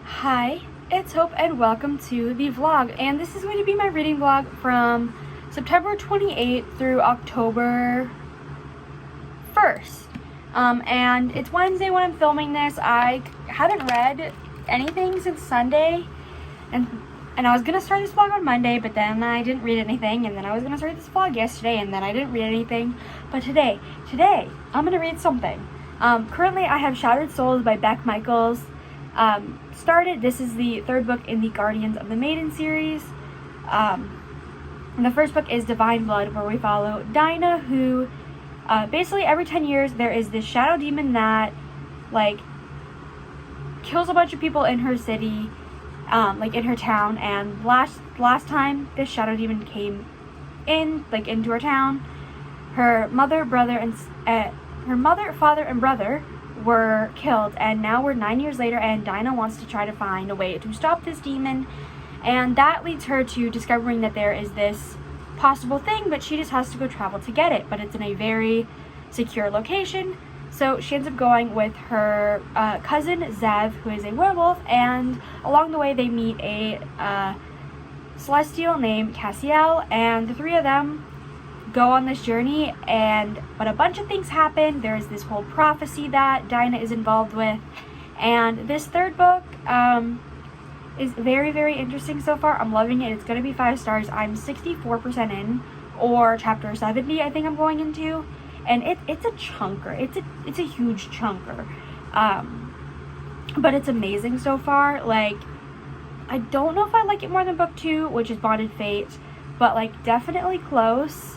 Hi, it's Hope and welcome to the vlog, and this is going to be my reading vlog from September 28th through October 1st. And it's Wednesday when I'm filming this. I haven't read anything since Sunday, and I was gonna start this vlog on Monday, but then I didn't read anything, and then I was gonna start this vlog yesterday, and then I didn't read anything. But today, I'm gonna read something. Currently I have Shattered Souls by Beck Michaels started. This is the third book in the Guardians of the Maiden series. And the first book is Divine Blood, where we follow Dinah, who basically every 10 years there is this shadow demon that kills a bunch of people in her city, in her town. And last time this shadow demon came into her town, her mother, father, and brother were killed, and now we're 9 years later, and Dinah wants to try to find a way to stop this demon, and that leads her to discovering that there is this possible thing, but she just has to go travel to get it, but it's in a very secure location. So she ends up going with her cousin Zev, who is a werewolf, and along the way they meet a celestial named Cassiel, and the three of them go on this journey, but a bunch of things happen. There's this whole prophecy that Dinah is involved with, and this third book is very, very interesting so far. I'm loving it. It's going to be 5 stars. I'm 64% in, or chapter 70 I think I'm going into, and it's a chunker. It's a huge chunker, but it's amazing so far. I don't know if I like it more than book 2, which is Bonded Fate, but definitely close.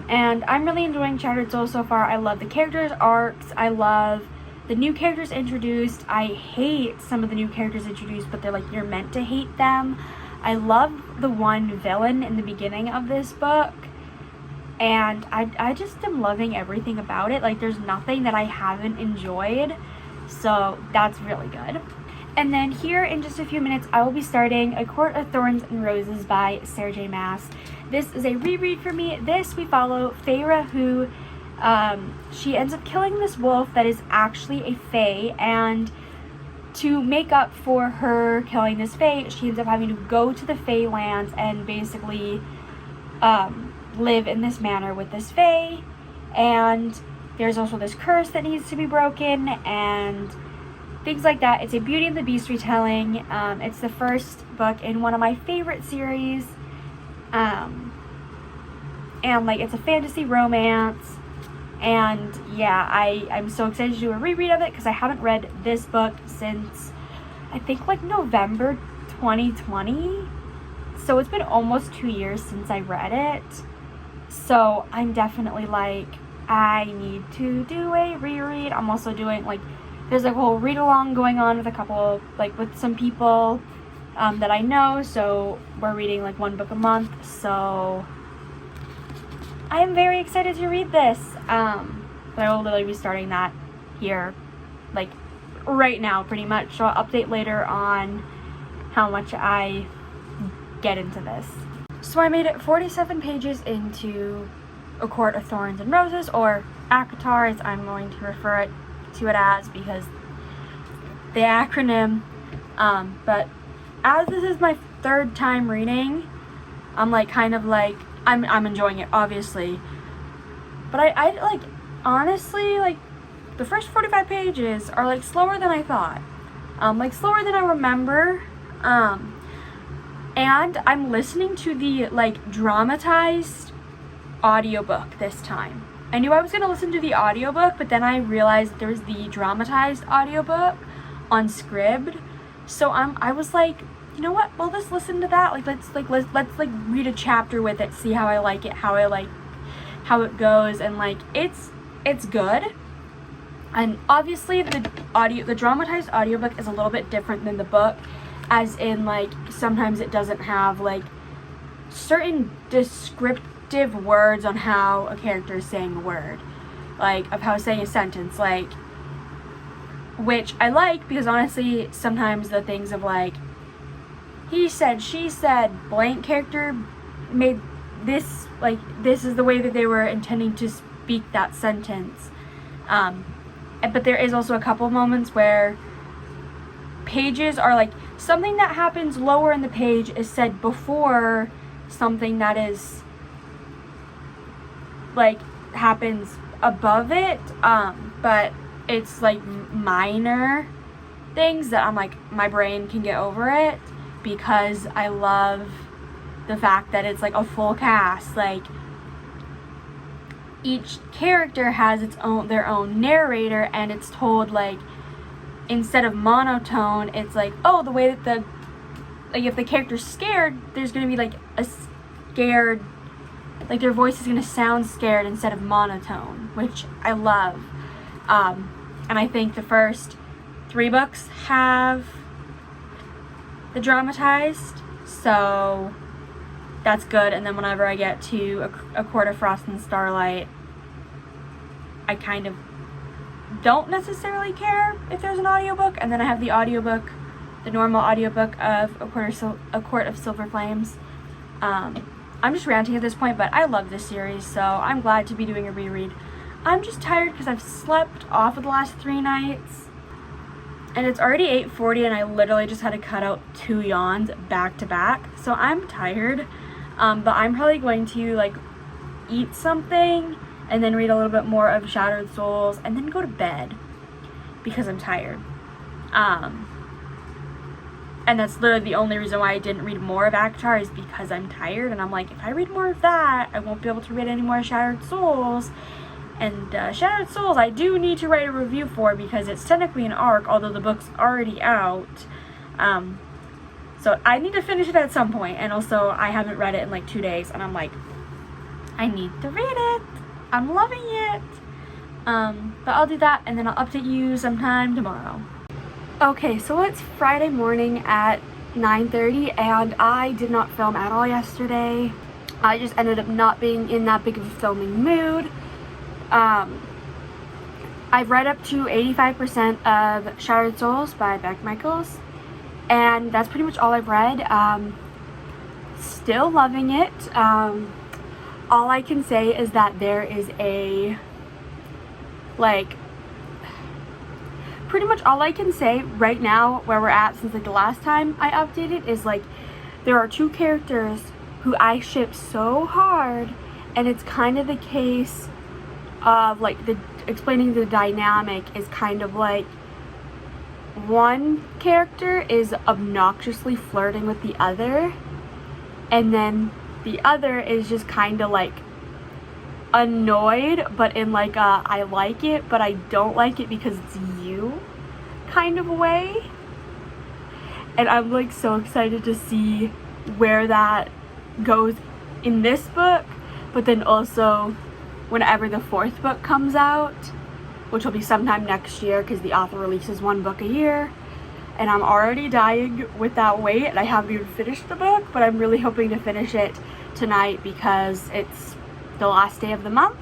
And I'm really enjoying Shattered Souls so far. I love the characters' arcs. I love the new characters introduced. I hate some of the new characters introduced, but they're you're meant to hate them. I love the one villain in the beginning of this book, and I just am loving everything about it. There's nothing that I haven't enjoyed, so that's really good. And then here in just a few minutes, I will be starting A Court of Thorns and Roses by Sarah J. Maas. This is a reread for me. We follow Feyre, who she ends up killing this wolf that is actually a fae, and to make up for her killing this fae, she ends up having to go to the fae lands and basically live in this manor with this fae. And there's also this curse that needs to be broken, and things like that. It's a Beauty and the Beast retelling. It's the first book in one of my favorite series. And it's a fantasy romance. And yeah, I'm so excited to do a reread of it, because I haven't read this book since I think November 2020. So it's been almost 2 years since I read it. So I'm definitely I need to do a reread. I'm also doing there's a whole read along going on with a couple with some people that I know, so we're reading 1 book a month. So I am very excited to read this. But I will literally be starting that here right now pretty much, so I'll update later on how much I get into this. So I made it 47 pages into A Court of Thorns and Roses, or ACOTAR as I'm going to refer to it as, because the acronym. But as this is my 3rd time reading, I'm I'm enjoying it, obviously, but I honestly the first 45 pages are slower than I thought, slower than I remember, and I'm listening to the dramatized audiobook this time. I knew I was going to listen to the audiobook, but then I realized there was the dramatized audiobook on Scribd. So I was you know what? We'll just listen to that. Let's read a chapter with it, see how I like it, how it goes, and it's good. And obviously the dramatized audiobook is a little bit different than the book, as in sometimes it doesn't have certain descriptive words on how a character is saying a word, of how saying a sentence, which I like, because honestly sometimes the things of he said, she said, blank character made this, this is the way that they were intending to speak that sentence. But there is also a couple moments where pages are like something that happens lower in the page is said before something that is like happens above it, but it's like minor things that I'm like, my brain can get over it, because I love the fact that it's like a full cast. Like, each character has their own narrator, and it's told like, instead of monotone, it's like, oh, the way that if the character's scared, there's gonna be like a scared, like their voice is gonna sound scared instead of monotone, which I love. And I think the first 3 books have the dramatized, so that's good. And then whenever I get to A Court of Frost and Starlight, I kind of don't necessarily care if there's an audiobook. And then I have the audiobook, the normal audiobook of A Court of Silver Flames. I'm just ranting at this point, but I love this series, so I'm glad to be doing a reread. I'm just tired because I've slept off of the last 3 nights, and it's already 8:40, and I literally just had to cut out 2 yawns back to back, so I'm tired. But I'm probably going to like eat something and then read a little bit more of Shattered Souls and then go to bed because I'm tired. And that's literally the only reason why I didn't read more of Avatar, is because I'm tired, and I'm like, if I read more of that, I won't be able to read any more Shattered Souls. And Shattered Souls I do need to write a review for, because it's technically an arc, although the book's already out. So I need to finish it at some point, and also I haven't read it in like 2 days, and I'm like, I need to read it. I'm loving it. But I'll do that, and then I'll update you sometime tomorrow. Okay, so it's Friday morning at 9:30, and I did not film at all yesterday. I just ended up not being in that big of a filming mood. I've read up to 85% of Shattered Souls by Beck Michaels, and that's pretty much all I've read. Still loving it. All I can say is that there is pretty much all I can say right now where we're at since like the last time I updated is like, there are 2 characters who I ship so hard, and it's kind of the case of like explaining the dynamic is kind of like, one character is obnoxiously flirting with the other, and then the other is just kind of like annoyed, but in like a I like it but I don't like it because it's you kind of way. And I'm like so excited to see where that goes in this book, but then also whenever the 4th book comes out, which will be sometime next year because the author releases 1 book a year, and I'm already dying with that wait, and I haven't even finished the book, but I'm really hoping to finish it tonight because it's the last day of the month.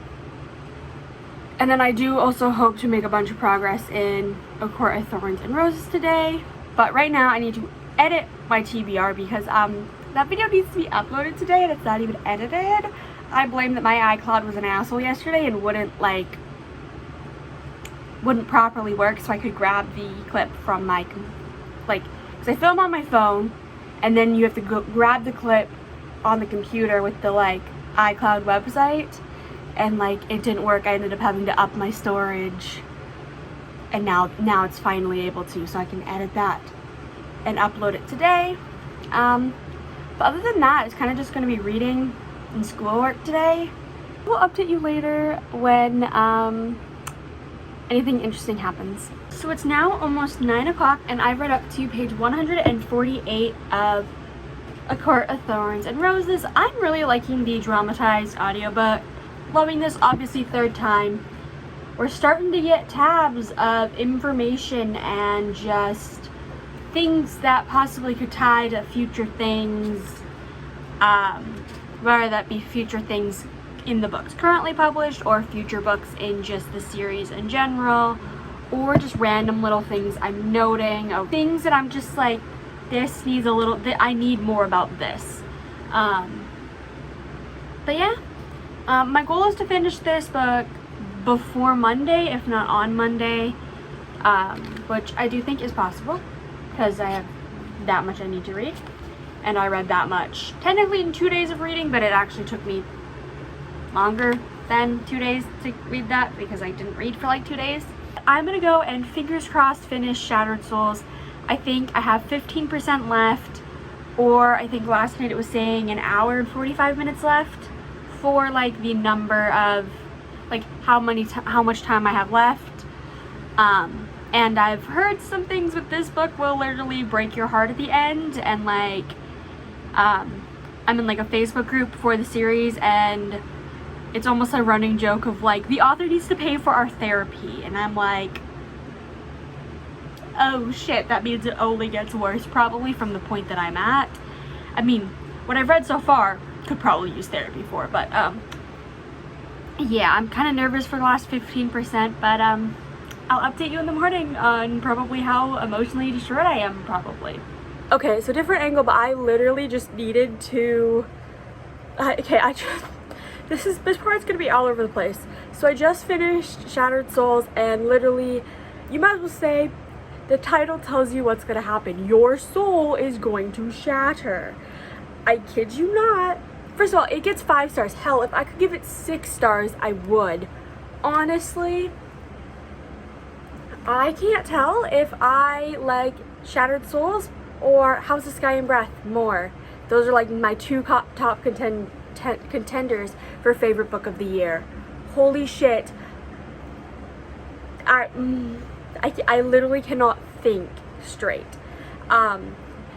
And then I do also hope to make a bunch of progress in A Court of Thorns and Roses today, but right now I need to edit my TBR because that video needs to be uploaded today and it's not even edited. I blame that my iCloud was an asshole yesterday and wouldn't properly work, so I could grab the clip from my, because I film on my phone, and then you have to go grab the clip on the computer with the iCloud website, and it didn't work. I ended up having to up my storage, and now it's finally able to, so I can edit that and upload it today. But other than that, it's kind of just going to be reading and schoolwork today. We'll update you later when anything interesting happens. So it's now almost 9 o'clock, and I've read up to page 148 of A Court of Thorns and Roses. I'm really liking the dramatized audiobook. Loving this, obviously 3rd time. We're starting to get tabs of information and just things that possibly could tie to future things, whether that be future things in the books currently published or future books in just the series in general, or just random little things I'm noting of things that I'm just like, this needs a little, I need more about this. But yeah, my goal is to finish this book before Monday, if not on Monday, which I do think is possible. because I have that much I need to read. And I read that much technically in 2 days of reading, but it actually took me longer than 2 days to read that because I didn't read for like 2 days. I'm gonna go and fingers crossed finish Shattered Souls. I think I have 15% left, or I think last night it was saying an hour and 45 minutes left for like the number of like how much time I have left. And I've heard some things with this book will literally break your heart at the end, and like I'm in like a Facebook group for the series, and it's almost a running joke of like the author needs to pay for our therapy, and I'm like, oh shit, that means it only gets worse probably from the point that I'm at. I mean, what I've read so far could probably use therapy for, but yeah, I'm kind of nervous for the last 15%, but I'll update you in the morning on probably how emotionally destroyed I am, probably. Okay, so different angle, but I literally just needed to this part's gonna be all over the place. So I just finished Shattered Souls, and literally, you might as well say, the title tells you what's gonna happen. Your soul is going to shatter. I kid you not. First of all, it gets 5 stars. Hell, if I could give it 6 stars, I would. Honestly, I can't tell if I like Shattered Souls or House of Sky and Breath more. Those are like my 2 top contenders for favorite book of the year. Holy shit. I literally cannot think straight.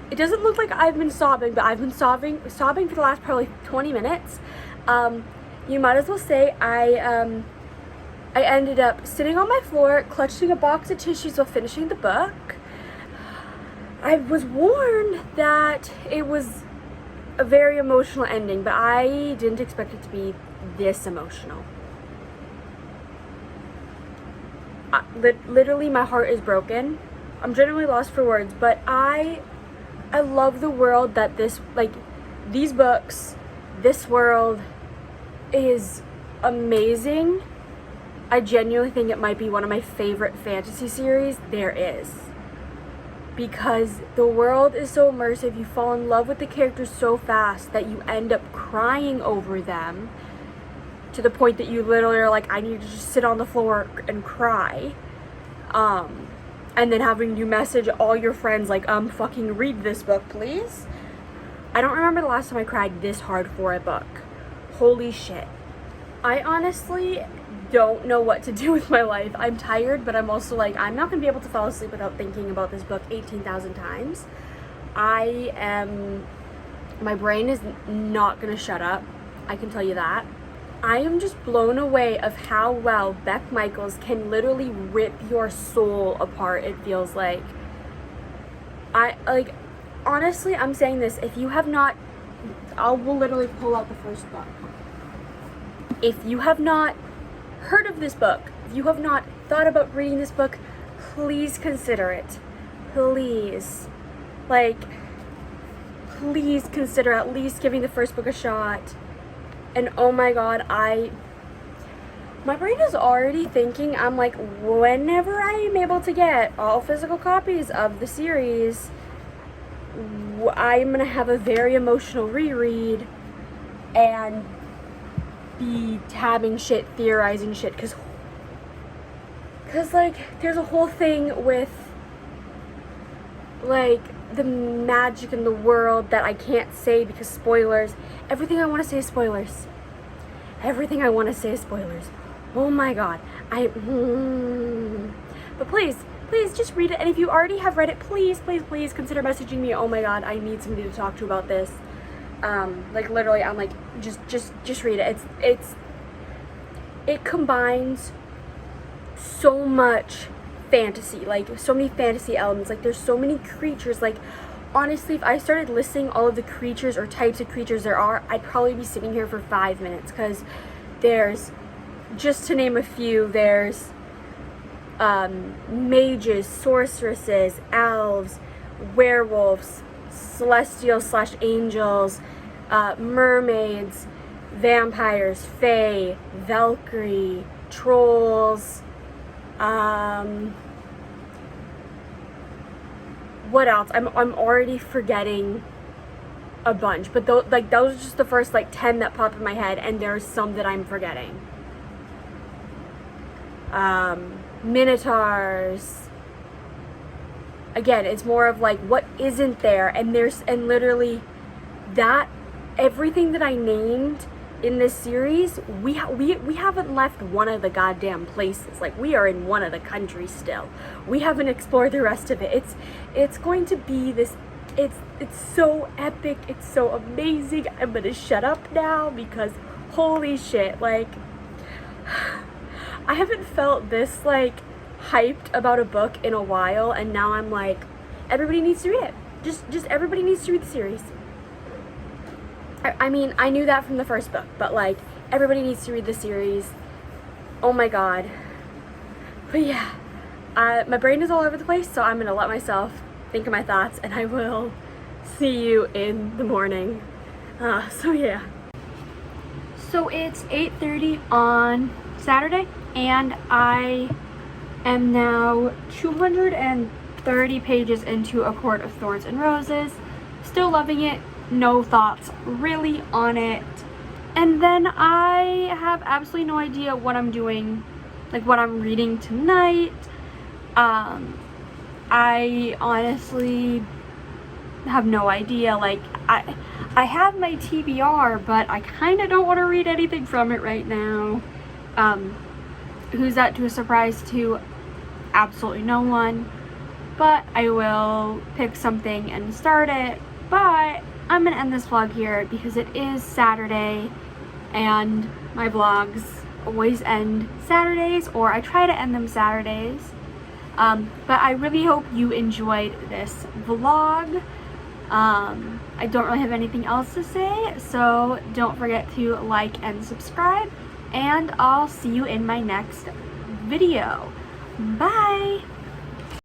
It doesn't look like I've been sobbing, but I've been sobbing for the last probably 20 minutes. You might as well say I ended up sitting on my floor, clutching a box of tissues while finishing the book. I was warned that it was a very emotional ending, but I didn't expect it to be this emotional. Literally, my heart is broken. I'm genuinely lost for words, but I love the world that these books, this world is amazing. I genuinely think it might be one of my favorite fantasy series there is. Because the world is so immersive, you fall in love with the characters so fast that you end up crying over them to the point that you literally are like, I need to just sit on the floor and cry. And then having you message all your friends like, fucking read this book, please. I don't remember the last time I cried this hard for a book. Holy shit. I honestly don't know what to do with my life. I'm tired, but I'm also like, I'm not gonna be able to fall asleep without thinking about this book 18,000 times. My brain is not gonna shut up. I can tell you that. I am just blown away of how well Beck Michaels can literally rip your soul apart, it feels like. Honestly, I'm saying this, if you have not, we'll literally pull out the first book. If you have not heard of this book, if you have not thought about reading this book, please consider it. Please. Please consider at least giving the first book a shot. And oh my god, my brain is already thinking, I'm like, whenever I am able to get all physical copies of the series, I'm gonna have a very emotional reread and be tabbing shit, theorizing shit, because there's a whole thing with the magic in the world that I can't say because spoilers. Everything I want to say is spoilers. Everything I want to say is spoilers. Oh my god. But please just read it, and if you already have read it, please consider messaging me. Oh my god, I need somebody to talk to about this. Literally, I'm like, just read it. It combines so much fantasy, so many fantasy elements. There's so many creatures. Honestly, if I started listing all of the creatures or types of creatures there are, I'd probably be sitting here for 5 minutes, because there's, just to name a few, there's mages, sorceresses, elves, werewolves, celestials/angels, mermaids, vampires, fae, Valkyrie, trolls, what else? I'm already forgetting a bunch, but those are just the first like 10 that pop in my head, and there's some that I'm forgetting. Minotaurs. Again, it's more of like what isn't there, and literally that everything that I named in this series, we haven't left one of the goddamn places. Like, we are in one of the countries still. We haven't explored the rest of it. It's going to be this, it's so epic, it's so amazing. I'm gonna shut up now because holy shit, like, I haven't felt this like hyped about a book in a while, and now I'm like, everybody needs to read it. Just everybody needs to read the series. I mean, I knew that from the first book, but like, everybody needs to read the series. Oh my god. But yeah, my brain is all over the place, so I'm gonna let myself think of my thoughts, and I will see you in the morning. So yeah. So it's 8:30 on Saturday, and I am now 230 pages into A Court of Thorns and Roses. Still loving it. No thoughts really on it. And then I have absolutely no idea what I'm doing, like what I'm reading tonight. I honestly have no idea. Like, I have my TBR, but I kind of don't want to read anything from it right now. Who's that to a surprise to? Absolutely no one. But I will pick something and start it. But I'm gonna end this vlog here because it is Saturday, and my vlogs always end Saturdays, or I try to end them Saturdays. But I really hope you enjoyed this vlog. I don't really have anything else to say, so don't forget to like and subscribe, and I'll see you in my next video. Bye!